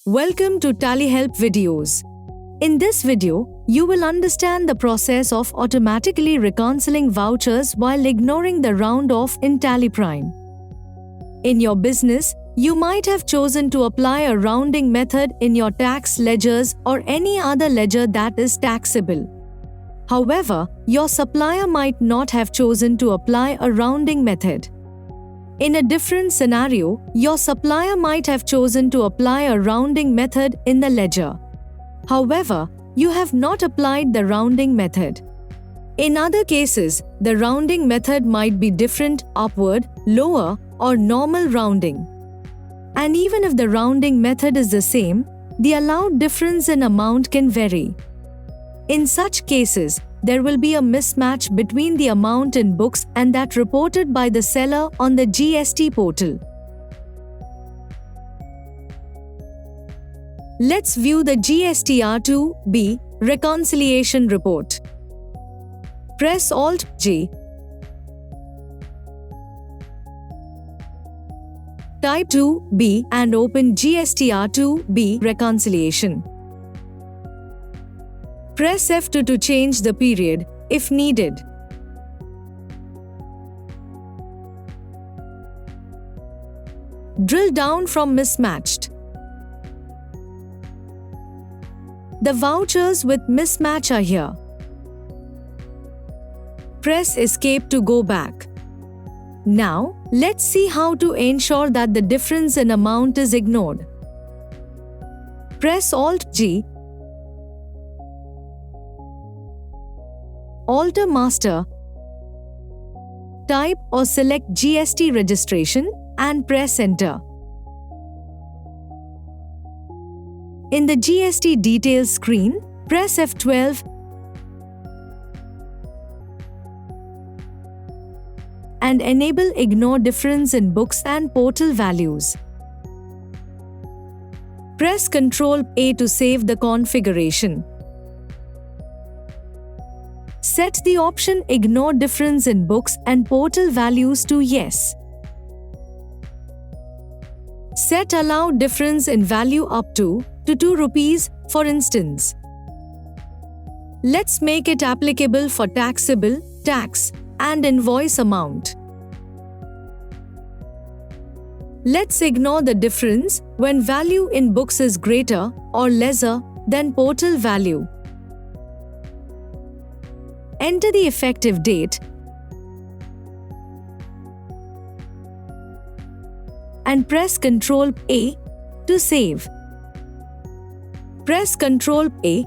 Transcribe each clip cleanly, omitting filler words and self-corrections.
Welcome to TallyHelp videos. In this video, you will understand the process of automatically reconciling vouchers while ignoring the round-off in TallyPrime. In your business, you might have chosen to apply a rounding method in your tax ledgers or any other ledger that is taxable. However, your supplier might not have chosen to apply a rounding method. In a different scenario, your supplier might have chosen to apply a rounding method in the ledger. However, you have not applied the rounding method. In other cases, the rounding method might be different, upward, lower, or normal rounding. And even if the rounding method is the same, the allowed difference in amount can vary. In such cases, there will be a mismatch between the amount in books and that reported by the seller on the GST portal. Let's view the GSTR2B reconciliation report. Press Alt-J. Type 2B and open GSTR2B reconciliation. Press F2 to change the period, if needed. Drill down from mismatched. The vouchers with mismatch are here. Press Escape to go back. Now, let's see how to ensure that the difference in amount is ignored. Press Alt-G. Alter Master. Type or select GST registration and press Enter. In the GST details screen, press F12 and enable Ignore Difference in Books and Portal Values. Press Ctrl-A to save the configuration. Set the option Ignore Difference in Books and Portal Values to Yes. Set Allow Difference in Value up to 2 rupees, for instance. Let's make it applicable for taxable, tax, and invoice amount. Let's ignore the difference when value in books is greater or lesser than portal value. Enter the effective date and press Ctrl-A to save. Press Ctrl-A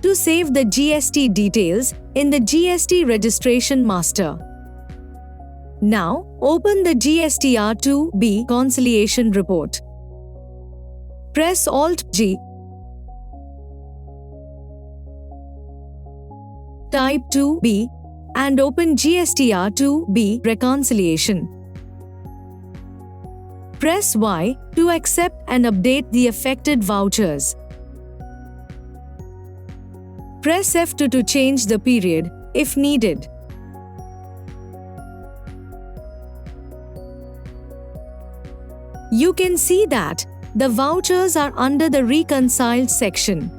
to save the GST details in the GST Registration Master. Now, open the GSTR2B reconciliation report. Press Alt-G. Type 2B and open GSTR2B reconciliation. Press Y to accept and update the affected vouchers. Press F2 to change the period, if needed. You can see that the vouchers are under the Reconciled section.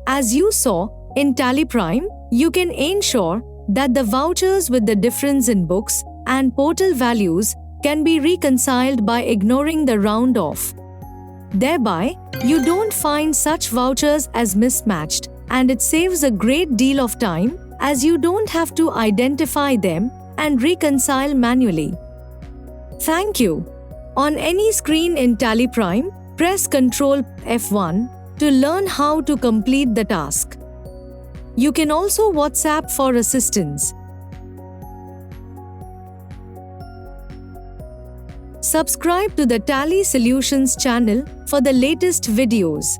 As you saw, in TallyPrime, you can ensure that the vouchers with the difference in books and portal values can be reconciled by ignoring the round-off. Thereby, you don't find such vouchers as mismatched, and it saves a great deal of time as you don't have to identify them and reconcile manually. Thank you. On any screen in TallyPrime, press Ctrl F1 to learn how to complete the task. You can also WhatsApp for assistance. Subscribe to the Tally Solutions channel for the latest videos.